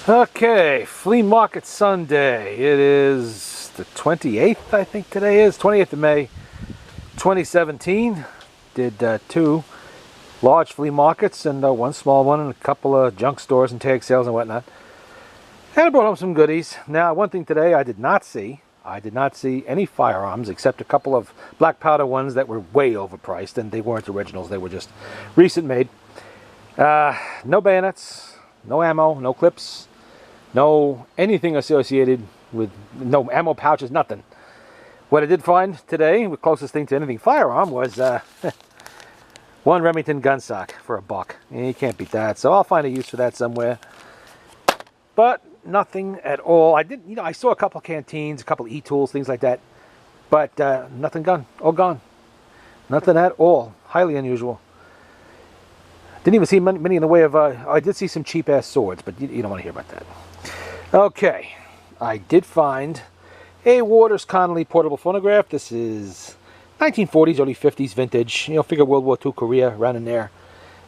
Okay, Flea Market Sunday. It is the 28th, I think today is, 28th of May, 2017. Did two large flea markets and one small one and a couple of junk stores and tag sales and whatnot. And I brought home some goodies. Now, one thing today I did not see any firearms except a couple of black powder ones that were way overpriced, and they weren't originals, they were just recent made. No bayonets, no ammo, no clips, no anything associated with, no ammo pouches, nothing. What I did find today, the closest thing to anything firearm, was one Remington gun stock for $1. You can't beat that, so I'll find a use for that somewhere. But nothing at all. I saw a couple canteens, a couple e-tools, things like that, but nothing all gone. Nothing at all. Highly unusual. Didn't even see many in the way of, I did see some cheap-ass swords, but you don't want to hear about that. Okay, I did find a Waters Connelly portable phonograph. This is 1940s, early 50s vintage. Figure World War II, Korea, around in there.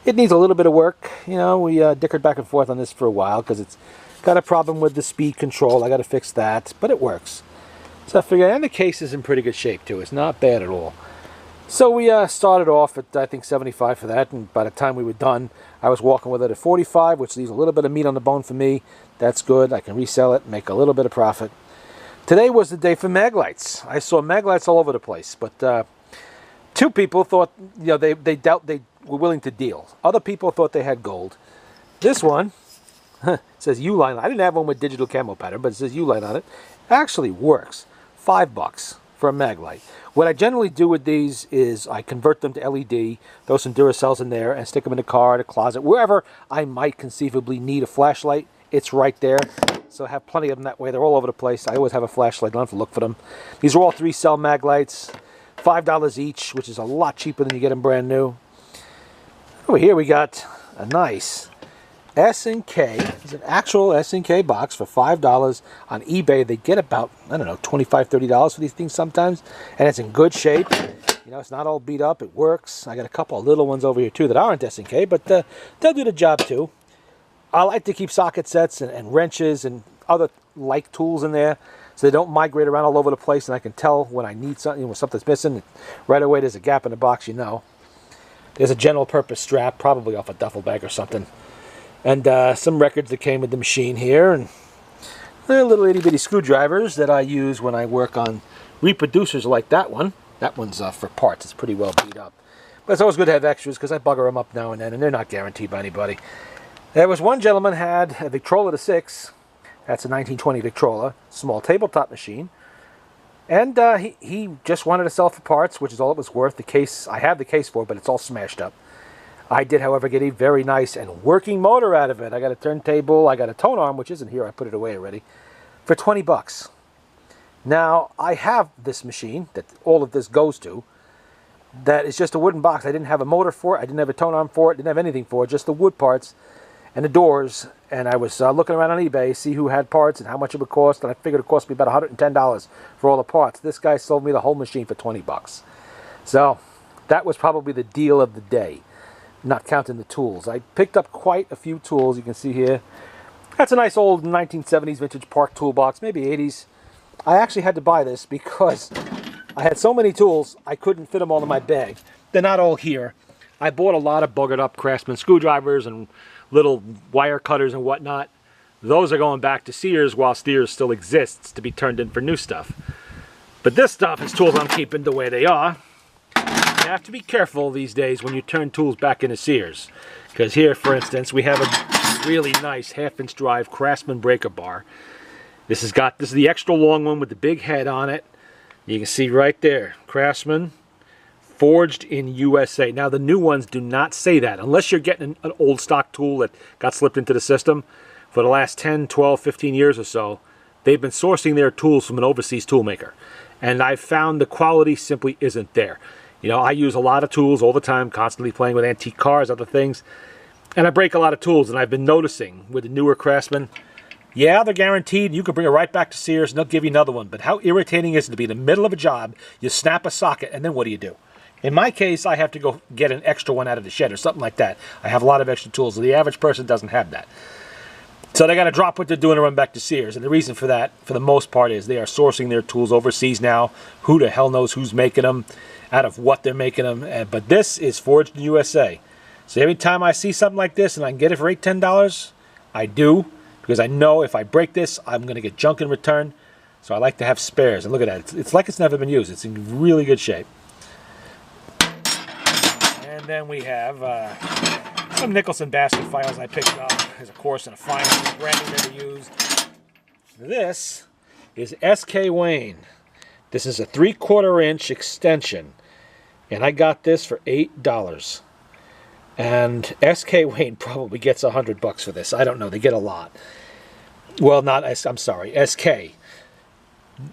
It needs a little bit of work. We dickered back and forth on this for a while because it's got a problem with the speed control. I got to fix that, but it works. So I figured, and the case is in pretty good shape too. It's not bad at all. So we started off at, I think, $75 for that, and by the time we were done, I was walking with it at $45, which leaves a little bit of meat on the bone for me. That's good. I can resell it, make a little bit of profit. Today was the day for mag lights. I saw mag lights all over the place, but two people thought, they were willing to deal. Other people thought they had gold. This one says U-line. I didn't have one with digital camo pattern, but it says U-line on it. Actually works. $5 for a mag light. What I generally do with these is I convert them to LED, throw some Duracells in there, and stick them in the car, the closet, wherever I might conceivably need a flashlight. It's right there. So I have plenty of them that way. They're all over the place. I always have a flashlight. I don't have to look for them. These are all 3-cell mag lights. $5 each, which is a lot cheaper than you get them brand new. Over here we got a nice Snk. It's an actual Snk box for $5 on eBay. They get about, I don't know, $25, $30 for these things sometimes. And it's in good shape. It's not all beat up. It works. I got a couple of little ones over here too that aren't Snk, but they'll do the job too. I like to keep socket sets and wrenches and other like tools in there so they don't migrate around all over the place, and I can tell when I need something, when something's missing. Right away there's a gap in the box, There's a general purpose strap, probably off a duffel bag or something. And some records that came with the machine here, and little itty bitty screwdrivers that I use when I work on reproducers like that one. That one's for parts. It's pretty well beat up. But it's always good to have extras because I bugger them up now and then, and they're not guaranteed by anybody. There was one gentleman had a Victrola to 6. That's a 1920 Victrola, small tabletop machine. And he just wanted to sell it for parts, which is all it was worth. The case, I have the case for it, but it's all smashed up. I did, however, get a very nice and working motor out of it. I got a turntable, I got a tone arm, which isn't here, I put it away already, for $20. Now, I have this machine that all of this goes to, that is just a wooden box. I didn't have a motor for it, I didn't have a tone arm for it, didn't have anything for it, just the wood parts and the doors. And I was looking around on eBay, see who had parts and how much it would cost, and I figured it cost me about $110 for all the parts. This guy sold me the whole machine for $20. So, that was probably the deal of the day, not counting the tools. I picked up quite a few tools, you can see here. That's a nice old 1970s vintage Park toolbox, maybe 80s. I actually had to buy this because I had so many tools, I couldn't fit them all in my bag. They're not all here. I bought a lot of buggered up Craftsman screwdrivers and little wire cutters and whatnot. Those are going back to Sears while Sears still exists to be turned in for new stuff. But this stuff is tools I'm keeping the way they are. You have to be careful these days when you turn tools back into Sears. Because here, for instance, we have a really nice 1/2-inch drive Craftsman Breaker Bar. This is the extra long one with the big head on it. You can see right there, Craftsman, forged in USA. Now the new ones do not say that, unless you're getting an old stock tool that got slipped into the system. For the last 10, 12, 15 years or so, they've been sourcing their tools from an overseas tool maker. And I've found the quality simply isn't there. I use a lot of tools all the time, constantly playing with antique cars, other things. And I break a lot of tools, and I've been noticing with the newer Craftsman, yeah, they're guaranteed. You can bring it right back to Sears, and they'll give you another one. But how irritating is it to be in the middle of a job, you snap a socket, and then what do? In my case, I have to go get an extra one out of the shed or something like that. I have a lot of extra tools. The average person doesn't have that. So they got to drop what they're doing and run back to Sears. And the reason for that, for the most part, is they are sourcing their tools overseas now. Who the hell knows who's making them, out of what they're making them. But this is forged in USA. So every time I see something like this and I can get it for $8, $10, I do. Because I know if I break this, I'm going to get junk in return. So I like to have spares. And look at that. It's like it's never been used. It's in really good shape. And then we have some Nicholson basket files I picked up as a course in a final, brand new, never used. This is SK Wayne. This is a 3/4 inch extension, and I got this for $8. And SK Wayne probably gets $100 for this. I don't know. They get a lot. Well, I'm sorry, SK.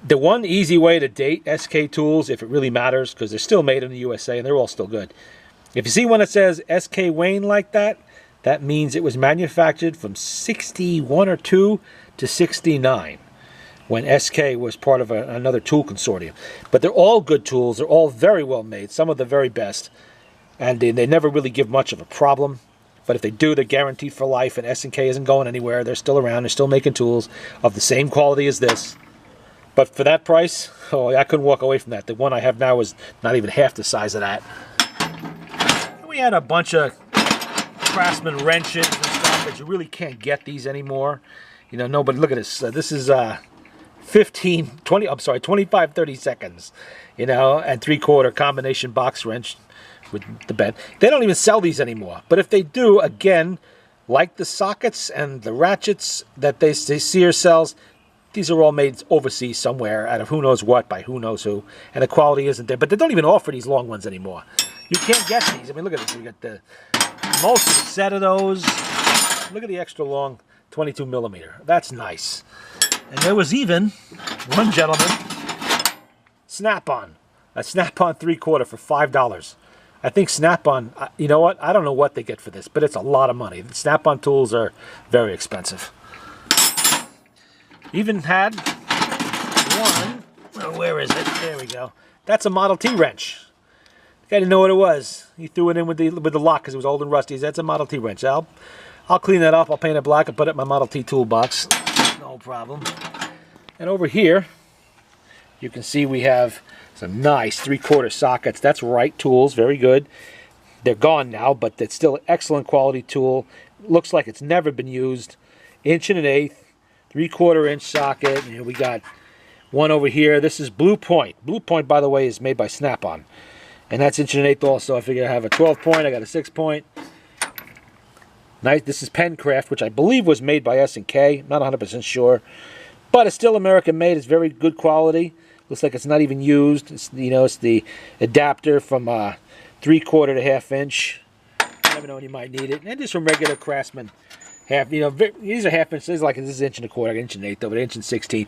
The one easy way to date SK tools, if it really matters, because they're still made in the USA and they're all still good. If you see one that says SK Wayne like that, that means it was manufactured from 61 or 2 to 69 when SK was part of another tool consortium. But they're all good tools. They're all very well made, some of the very best. And they never really give much of a problem. But if they do, they're guaranteed for life, and SNK isn't going anywhere. They're still around. They're still making tools of the same quality as this. But for that price, oh, I couldn't walk away from that. The one I have now is not even half the size of that. We had a bunch of Craftsmen Wrenches and stuff, but you really can't get these anymore. You know, nobody, look at this. This is 25, 30 seconds, you know, and 3/4 combination box wrench with the bed. They don't even sell these anymore. But if they do, again, like the sockets and the ratchets that they Sears sells, these are all made overseas somewhere out of who knows what by who knows who, and the quality isn't there. But they don't even offer these long ones anymore. You can't get these. I mean, look at this. You got the most of the set of those. Look at the extra long 22 millimeter. That's nice. And there was even one gentleman, Snap-on, a Snap-on 3/4 for $5. I think Snap-on, you know what? I don't know what they get for this, but it's a lot of money. The Snap-on tools are very expensive. Even had one, oh, where is it? There we go. That's a Model T wrench. The guy didn't know what it was. He threw it in with the lock because it was old and rusty. That's a Model T wrench. I'll clean that up. I'll paint it black and put it in my Model T toolbox. No problem. And over here, you can see we have some nice 3/4 sockets. That's Wright tools. Very good. They're gone now, but it's still an excellent quality tool. Looks like it's never been used. 1 1/8, 3/4 inch socket. And we got one over here. This is Blue Point. Blue Point, by the way, is made by Snap-on. And that's 1 1/8 also. I figure I have a 12 point. I got a 6 point. Nice. This is Pencraft, which I believe was made by S&K. Not 100% sure. But it's still American made. It's very good quality. Looks like it's not even used. It's, you know, it's the adapter from 3/4 to 1/2 inch. You never know when you might need it. And just from regular Craftsman. You know, these are 1/2 inch. This is like this is 1 1/4, 1 1/8 though, but 1 16.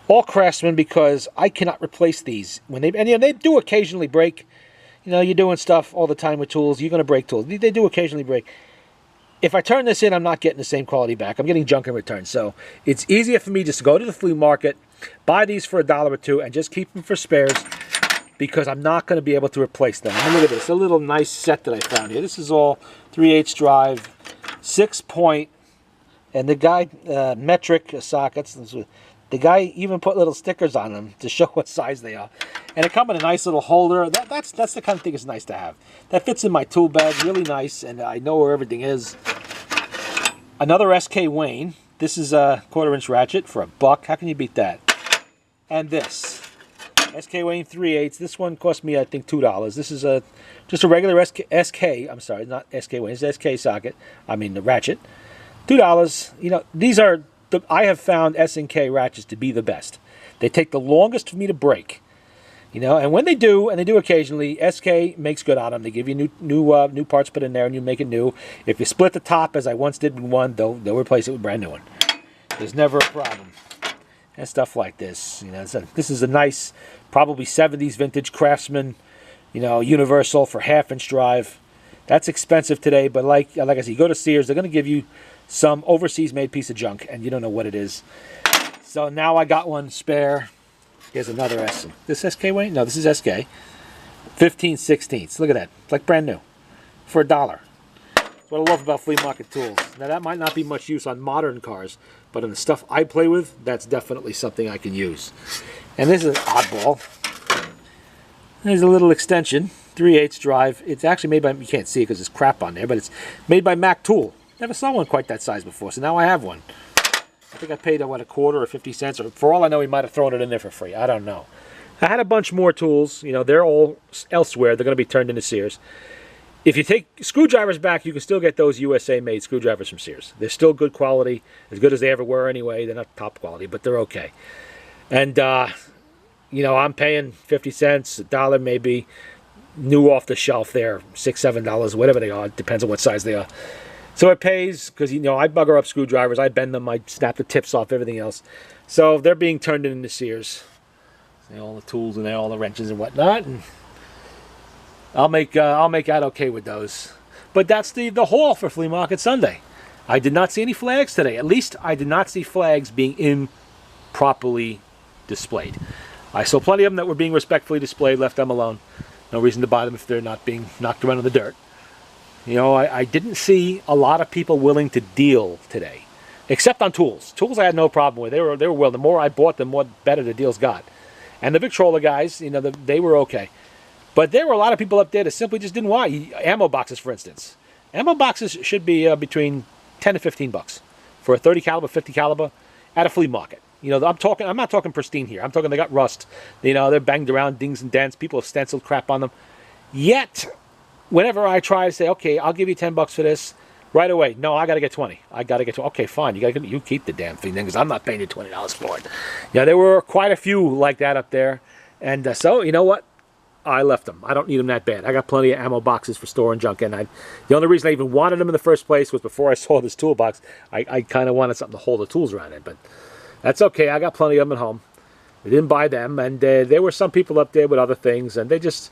All Craftsman, because I cannot replace these when they, and you know, they do occasionally break. You know, you're doing stuff all the time with tools. You're going to break tools. They do occasionally break. If I turn this in, I'm not getting the same quality back. I'm getting junk in return. So it's easier for me just to go to the flea market, buy these for $1 or $2, and just keep them for spares because I'm not going to be able to replace them. I mean, look at this. A little nice set that I found here. This is all 3/8 drive, 6 point, and the guy, metric sockets. The guy even put little stickers on them to show what size they are. And it comes in a nice little holder. That's the kind of thing that's nice to have. That fits in my tool bag, really nice, and I know where everything is. Another SK Wayne. This is a 1/4 inch ratchet for $1. How can you beat that? And this, SK Wayne 3/8. This one cost me, I think, $2. This is just a regular SK. I'm sorry, not SK Wayne. It's SK socket. I mean the ratchet. $2. You know, these are. I have found S&K ratchets to be the best. They take the longest for me to break, you know. And when they do, and they do occasionally, SK makes good on them. They give you new parts put in there, and you make it new. If you split the top, as I once did with one, they'll replace it with a brand new one. There's never a problem. And stuff like this, you know. This is a nice, probably 70s vintage Craftsman, you know, universal for 1/2 inch drive. That's expensive today, but like I said, you go to Sears, they're going to give you some overseas made piece of junk, and you don't know what it is. So now I got one spare. Here's another S. This SK Wayne? No, this is SK. 15/16. Look at that. It's like brand new. For $1. That's what I love about flea market tools. Now that might not be much use on modern cars, but in the stuff I play with, that's definitely something I can use. And this is an oddball. There's a little extension, 3/8 drive. It's actually made by, you can't see it because there's crap on there, but it's made by Mac Tool. Never saw one quite that size before, so now I have one. I think I paid, what, a quarter or 50 cents, or for all I know, he might have thrown it in there for free. I don't know. I had a bunch more tools. You know, they're all elsewhere. They're going to be turned into Sears. If you take screwdrivers back, you can still get those USA-made screwdrivers from Sears. They're still good quality, as good as they ever were anyway. They're not top quality, but they're okay. And, you know, I'm paying 50 cents, $1 maybe, new off the shelf there, $6, $7, whatever they are. It depends on what size they are. So it pays, because, you know, I bugger up screwdrivers. I bend them. I snap the tips off, everything else. So they're being turned into Sears. See, all the tools in there, all the wrenches and whatnot. And I'll make out okay with those. But that's the haul for Flea Market Sunday. I did not see any flags today. At least I did not see flags being improperly displayed. I saw plenty of them that were being respectfully displayed, left them alone. No reason to buy them if they're not being knocked around in the dirt. You know, I didn't see a lot of people willing to deal today. Except on tools. Tools I had no problem with. They were willing. The more I bought, the more better the deals got. And the Victrola guys, you know, they were okay. But there were a lot of people up there that simply just didn't want ammo boxes, for instance. Ammo boxes should be between 10 to 15 bucks for a 30 caliber, 50 caliber at a flea market. You know, I'm not talking pristine here. I'm talking they got rust. You know, they're banged around, dings and dents. People have stenciled crap on them. Yet, whenever I try to say, okay, I'll give you 10 bucks for this, right away, no, I got to get 20. I got to get 20. Okay, fine. You keep the damn thing then, because I'm not paying you $20 for it. Yeah, there were quite a few like that up there. And so, you know what? I left them. I don't need them that bad. I got plenty of ammo boxes for storing junk. And the only reason I even wanted them in the first place was before I saw this toolbox, I kind of wanted something to hold the tools around it. But that's okay. I got plenty of them at home. I didn't buy them. And there were some people up there with other things, and they just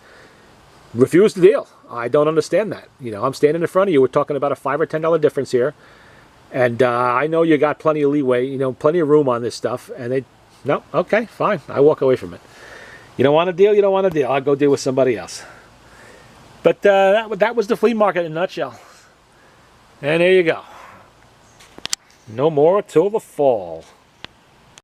refused to deal. I don't understand that. You know, I'm standing in front of you. We're talking about a $5 or $10 difference here. And I know you got plenty of leeway, you know, plenty of room on this stuff. And no, okay, fine. I walk away from it. You don't want to deal, you don't want to deal. I'll go deal with somebody else. But that was the flea market in a nutshell. And there you go. No more till the fall.